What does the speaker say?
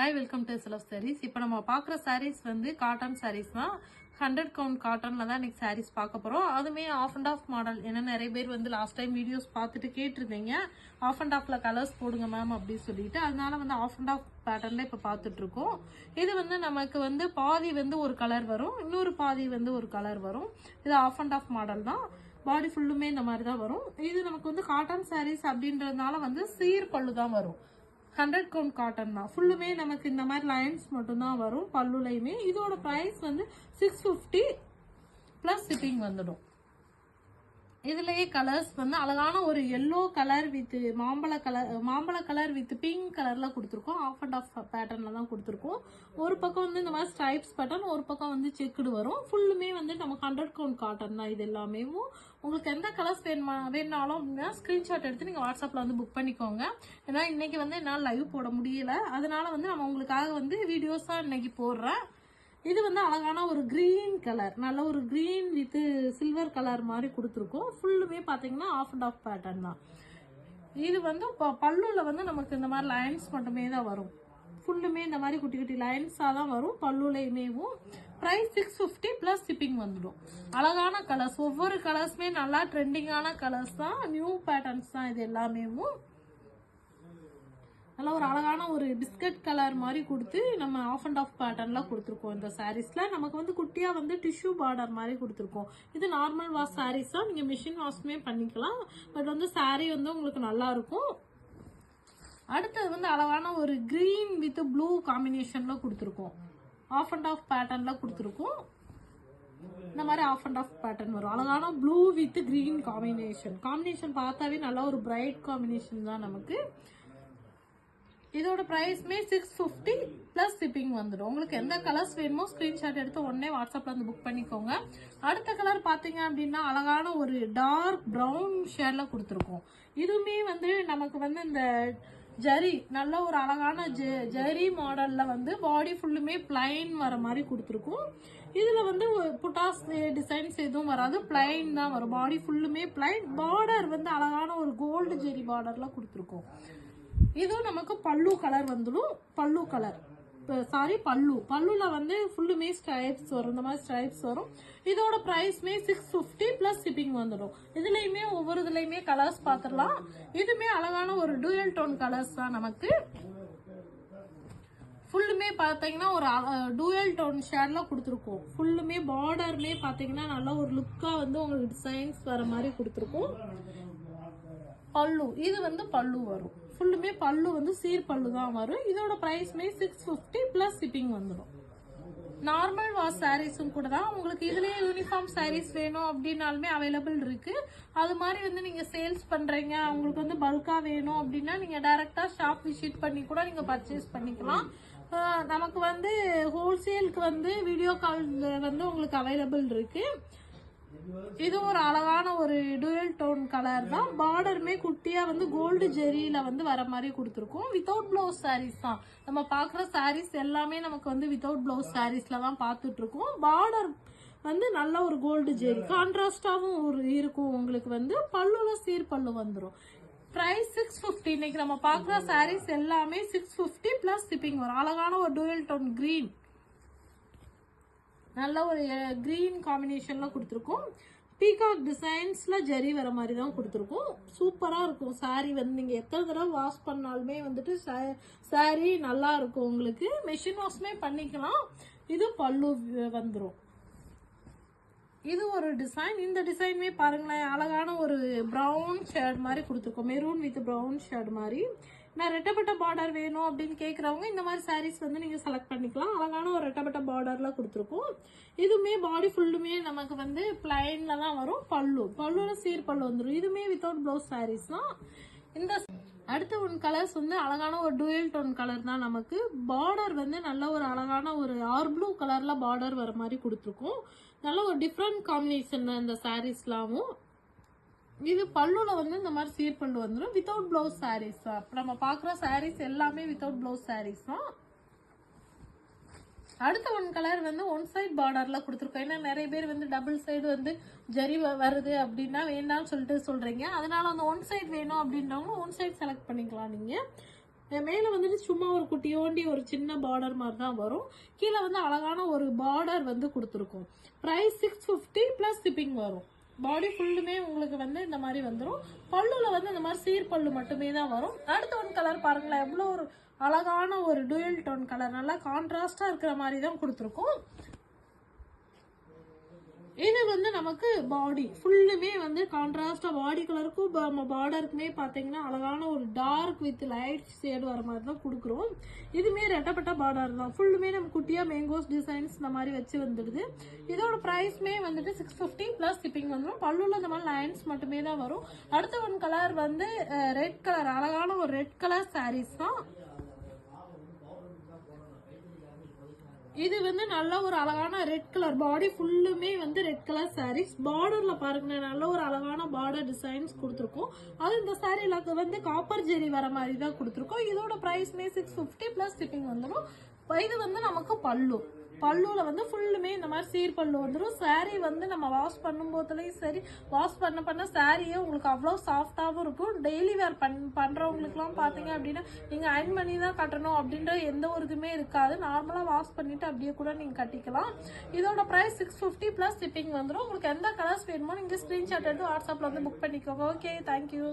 Hi welcome to SLF sarees. இப்போ நம்ம பார்க்குற sarees வந்து காட்டன் sarees தான். 100 கவுண்ட் காட்டன்ல தான் இன்னைக்கு sarees பார்க்க போகிறோம். அதுவுமே ஆஃப் அண்ட் ஆஃப் மாடல். ஏன்னா நிறைய பேர் வந்து லாஸ்ட் டைம் வீடியோஸ் பார்த்துட்டு கேட்டிருந்தீங்க ஆஃப் அண்ட் ஆஃப்ல கலர்ஸ் போடுங்க மேம் அப்படின்னு சொல்லிட்டு, அதனால வந்து ஆஃப் அண்ட் ஆஃப் பேட்டர்ன்ல இப்போ பார்த்துட்டு இருக்கோம். இது வந்து நமக்கு வந்து பாதி வந்து ஒரு கலர் வரும், இன்னொரு பாதி வந்து ஒரு கலர் வரும். இது ஆஃப் அண்ட் ஆஃப் மாடல் தான். பாடி ஃபுல்லுமே இந்த மாதிரி தான் வரும். இது நமக்கு வந்து காட்டன் sarees அப்படின்றதுனால வந்து சீர் பல்லு தான் வரும். 100 கவுண்ட் காட்டன் தான். ஃபுல்லுமே நமக்கு இந்த மாதிரி லைன்ஸ் மட்டும்தான் வரும் பல்லுலையுமே. இதோட ப்ரைஸ் வந்து 650 ப்ளஸ் ஷிப்பிங் வந்துடும். இதுலயே கலர்ஸ் வந்து அழகான ஒரு எல்லோ கலர் வித் மாம்பழ கலர் வித் பிங்க் கலர்ல கொடுத்துருக்கோம். ஆஃப் அண்ட் ஆஃப் பேட்டர்ன்ல தான் கொடுத்துருக்கோம். ஒரு பக்கம் வந்து இந்த மாதிரி ஸ்ட்ரைப்ஸ் பேட்டர்ன், ஒரு பக்கம் வந்து செக்குடு வரும். ஃபுல்லுமே வந்து நமக்கு 100 கவுண்ட் காட்டன் தான். இது எல்லாமே உங்களுக்கு எந்த கலர்ஸ் வேணாலும் அப்படின்னா ஸ்கிரீன்ஷாட் எடுத்து நீங்க வாட்ஸ்அப்ல வந்து புக் பண்ணிக்கோங்க. ஏன்னா இன்னைக்கு வந்து என்னால் லைவ் போட முடியல, அதனால வந்து நம்ம உங்களுக்காக வந்து வீடியோஸா இன்னைக்கு போடுறேன். இது வந்து அழகான ஒரு கிரீன் கலர், நல்ல ஒரு கிரீன் வித் சில்வர் கலர் மாதிரி கொடுத்துருக்கோம். ஃபுல்லுமே பார்த்தீங்கன்னா ஆஃப் அண்ட் ஆஃப் பேட்டர்ன் தான். இது வந்து பல்லுல வந்து நமக்கு இந்த மாதிரி லைன்ஸ் மட்டுமே தான் வரும். ஃபுல்லுமே இந்த மாதிரி குட்டி குட்டி லைன்ஸாக தான் வரும் பல்லுலையுமேவும். ப்ரைஸ் 650 ப்ளஸ் ஷிப்பிங் வந்துடும். அழகான கலர்ஸ், ஒவ்வொரு கலர்ஸுமே நல்லா ட்ரெண்டிங்கான கலர்ஸ் தான், நியூ பேட்டர்ன்ஸ் தான். இது எல்லாமேவும் நல்லா ஒரு அழகான ஒரு பிஸ்கட் கலர் மாதிரி கொடுத்து நம்ம ஆஃப் அண்ட் ஆஃப் பேட்டர்ன்ல கொடுத்துருக்கோம். இந்த சாரீஸ்ல நமக்கு வந்து குட்டியா வந்து டிஷ்யூ பார்டர் மாதிரி கொடுத்துருக்கோம். இது நார்மல் வாஷ் சாரீஸ் தான், நீங்க மிஷின் வாஷ்மே பண்ணிக்கலாம். பட் வந்து சாரீ வந்து உங்களுக்கு நல்லா இருக்கும். அடுத்தது வந்து அழகான ஒரு கிரீன் வித் ப்ளூ காம்பினேஷன்ல கொடுத்துருக்கோம். ஆஃப் அண்ட் ஆஃப் பேட்டர்ன்ல கொடுத்துருக்கோம். இந்த மாதிரி ஆஃப் அண்ட் ஆஃப் பேட்டர்ன் வரும். அழகான ப்ளூ வித் கிரீன் காம்பினேஷன் பார்த்தாவே நல்லா ஒரு பிரைட் காம்பினேஷன் தான் நமக்கு. இதோட பிரைஸ்மே 650 பிளஸ் ஷிப்பிங் வந்துடும். உங்களுக்கு எந்த கலர்ஸ் வேணுமோ ஸ்கிரீன்ஷாட் எடுத்து உடனே வாட்ஸ்அப்ல வந்து புக் பண்ணிக்கோங்க. அடுத்த கலர் பாத்தீங்க அப்படின்னா அழகான ஒரு டார்க் பிரவுன் ஷேட்ல கொடுத்துருக்கோம். இதுவுமே வந்து நமக்கு வந்து இந்த ஜரி, நல்ல ஒரு அழகான ஜரி மாடல்ல வந்து பாடி ஃபுல்லுமே பிளைன் வர மாதிரி கொடுத்துருக்கோம். இதுல வந்து புட்டாஸ் டிசைன்ஸ் எதுவும் வராது, பிளைன் தான் வரும். பாடி ஃபுல்லுமே பிளைன். பார்டர் வந்து அழகான ஒரு கோல்டு ஜெரி பார்டர்ல கொடுத்துருக்கோம். இதுவும் நமக்கு பல்லு கலர் வந்துடும். பல்லுல வந்து ஃபுல்லுமே ஸ்ட்ரைப்ஸ் வரும். இந்த மாதிரி ஸ்ட்ரைப்ஸ் வரும். இதோட பிரைஸ்மே 650 பிளஸ் ஷிப்பிங் வந்துடும். இதுலயுமே ஒவ்வொரு இதுலயுமே கலர்ஸ் பாத்துடலாம். இதுமே அழகான ஒரு டூயல் டோன் கலர்ஸ் தான் நமக்கு. ஃபுல்லுமே பாத்தீங்கன்னா ஒரு டூயல் டோன் ஷேட்ல கொடுத்துருக்கோம். ஃபுல்லுமே பார்டர்மே பாத்தீங்கன்னா நல்ல ஒரு லுக்கா வந்து உங்களுக்கு டிசைன்ஸ் வர மாதிரி கொடுத்துருக்கோம். பல்லு, இது வந்து பல்லு வரும். ஃபுல்லுமே பல்லு வந்து சீர் பல்லு தான் வரும். இதோட பிரைஸ்மே 650 பிளஸ் ஷிப்பிங் வந்துடும். நார்மல் வாஷ் சாரீஸும் கூட தான். உங்களுக்கு இதுலயே யூனிஃபார்ம் சாரீஸ் வேணும் அப்படின்னாலுமே அவைலபிள் இருக்கு. அது மாதிரி வந்து நீங்க சேல்ஸ் பண்றீங்க, உங்களுக்கு வந்து பல்கா வேணும் அப்படின்னா நீங்க டைரக்டா ஷாப் விசிட் பண்ணி கூட நீங்க பர்ச்சேஸ் பண்ணிக்கலாம். நமக்கு வந்து ஹோல்சேலுக்கு வந்து வீடியோ கால் வந்து உங்களுக்கு அவைலபிள் இருக்கு. இது ஒரு அழகான ஒரு டூயல் டோன் கலர் தான். பார்டருமே குட்டியா வந்து கோல்டு ஜெரியில வந்து வர மாதிரி கொடுத்துருக்கோம். வித்தவுட் பிளவுஸ் சாரீஸ் தான் நம்ம பாக்குற சாரீஸ் எல்லாமே. நமக்கு வந்து வித்தவுட் பிளவுஸ் சாரீஸ்ல தான் பாத்துட்டு இருக்கோம். பார்டர் வந்து நல்ல ஒரு கோல்டு ஜெரி கான்ட்ராஸ்டாவும் இருக்கும். உங்களுக்கு வந்து பல்லுல சீர் பல்லு வந்துடும். பிரைஸ் 650. இன்னைக்கு நம்ம பாக்குற சாரீஸ் எல்லாமே 650 பிளஸ் ஷிப்பிங் வரும். அழகான ஒரு டூயல் டோன் கிரீன், நல்ல ஒரு கிரீன் காம்பினேஷன்ல கொடுத்துருக்கோம். பீகாக் டிசைன்ஸ்ல ஜரி வர மாதிரி தான் கொடுத்துருக்கோம். சூப்பரா இருக்கும் சாரி. வந்து நீங்க எத்தனை தடவை வாஷ் பண்ணாலுமே வந்துட்டு சாரி நல்லா இருக்கும். உங்களுக்கு மெஷின் வாஷ்மே பண்ணிக்கலாம். இது பல்லு வந்துடும். இது ஒரு டிசைன். இந்த டிசைனுமே பாருங்களேன், அழகான ஒரு பிரவுன் ஷேட் மாதிரி கொடுத்துருக்கோம். மெரூன் வித் பிரவுன் ஷேட் மாதிரி. நான் ரெட்டப்பட்ட பார்டர் வேணும் அப்படின்னு கேட்குறவங்க இந்த மாதிரி சாரீஸ் வந்து நீங்கள் செலக்ட் பண்ணிக்கலாம். அழகான ஒரு ரெட்டப்பட்ட பார்டர்ல கொடுத்துருக்கோம். இதுவுமே பாடி ஃபுல்லுமே நமக்கு வந்து பிளைன்ல தான் வரும். பல்லுல சீர் பல்லு வந்துடும். இதுவுமே வித்தவுட் பிளவுஸ் சாரீஸ் தான். இந்த அடுத்த ஒன் கலர்ஸ் வந்து அழகான ஒரு டூயல் டோன் கலர் தான். நமக்கு பார்டர் வந்து நல்ல ஒரு அழகான ஒரு ஆர் ப்ளூ கலர்ல பார்டர் வர மாதிரி கொடுத்துருக்கோம். நல்ல ஒரு டிஃப்ரெண்ட் காம்பினேஷன் தான் இந்த சாரீஸ்லாமும். இது பல்லுல வந்து இந்த மாதிரி சீர் பல்லு வந்துடும். வித்தவுட் பிளவுஸ் சாரீஸ் தான். நம்ம பாக்குற சாரீஸ் எல்லாமே வித்தவுட் பிளவுஸ் சாரீஸ் தான். அடுத்த ஒன் கலர் வந்து ஒன் சைட் பார்டர்ல கொடுத்துருக்கோம். ஏன்னா நிறைய பேர் வந்து டபுள் சைடு வந்து ஜரி வருது அப்படின்னா வேண்டாம்னு சொல்லிட்டு சொல்றீங்க. அதனால அந்த ஒன் சைட் வேணும் அப்படின்றவங்க ஒன் சைட் செலக்ட் பண்ணிக்கலாம் நீங்க. மேலே வந்துட்டு சும்மா ஒரு குட்டியோண்டி ஒரு சின்ன பார்டர் மாதிரி தான் வரும். கீழே வந்து அழகான ஒரு பார்டர் வந்து கொடுத்துருக்கோம். ப்ரைஸ் 650 ப்ளஸ் ஷிப்பிங் வரும். பாடி ஃபுல்லுமே உங்களுக்கு வந்து இந்த மாதிரி வந்துடும். பல்லுல வந்து இந்த மாதிரி சீர் பல்லு மட்டுமே தான் வரும். அடுத்த ஒன் கலர் பாருங்களேன், எவ்வளோ ஒரு அழகான ஒரு டூயல் டோன் கலர், நல்லா கான்ட்ராஸ்டா இருக்கிற மாதிரி தான் கொடுத்துருக்கோம். இது வந்து நமக்கு பாடி ஃபுல்லுமே வந்து கான்ட்ராஸ்டா பாடி கலருக்கும் நம்ம பார்டருக்குமே பார்த்தீங்கன்னா அழகான ஒரு டார்க் வித் லைட் ஷேடு வர மாதிரி தான் கொடுக்குறோம். இதுமே ரெட்டப்பட்ட பார்டர் தான். ஃபுல்லுமே நம்ம குட்டியா மேங்கோஸ் டிசைன்ஸ் இந்த மாதிரி வச்சு வந்துடுது. இதோட ப்ரைஸ்மே வந்துட்டு 650 ப்ளஸ் ஷிப்பிங் வந்துடும். பல்லுல இந்த மாதிரி லைன்ஸ் மட்டுமே தான் வரும். அடுத்த ஒன் கலர் வந்து ரெட் கலர், அழகான ஒரு ரெட் கலர் சாரீஸ் தான். இது வந்து நல்ல ஒரு அழகான ரெட் கலர், பாடி ஃபுல்லுமே வந்து ரெட் கலர் சாரீஸ். பார்டர்ல பாருங்க, நல்ல ஒரு அழகான பார்டர் டிசைன்ஸ் கொடுத்துருக்கோம். அது இந்த சாரீல வந்து காப்பர் ஜெரி வர மாதிரி தான் கொடுத்துருக்கோம். இதோட பிரைஸ்மே 650 பிளஸ் ஷிப்பிங் வந்துடும். இது வந்து நமக்கு பல்லுல வந்து ஃபுல்லுமே இந்த மாதிரி சீர் பல்லு வந்துடும். சாரீ வந்து நம்ம வாஷ் பண்ணும் போதுலயும் சரி, வாஷ் பண்ண சாரியே உங்களுக்கு அவ்வளோ சாஃப்டாகவும் இருக்கும். டெய்லி வேர் பண்றவங்களுக்குலாம் பார்த்தீங்க அப்படின்னா நீங்க அயன் பண்ணி தான் கட்டணும் அப்படின்ற எந்த ஒரு இதுவுமே இருக்காது. நார்மலா வாஷ் பண்ணிட்டு அப்படியே கூட நீங்க கட்டிக்கலாம். இதோட பிரைஸ் 650 பிளஸ் ஷிப்பிங் வந்துடும். உங்களுக்கு எந்த கலர்ஸ் வேணுமோ நீங்க ஸ்கிரீன்ஷாட் எடுத்து வாட்ஸ்அப்ல வந்து புக் பண்ணிக்கோங்க. Okay, thank you.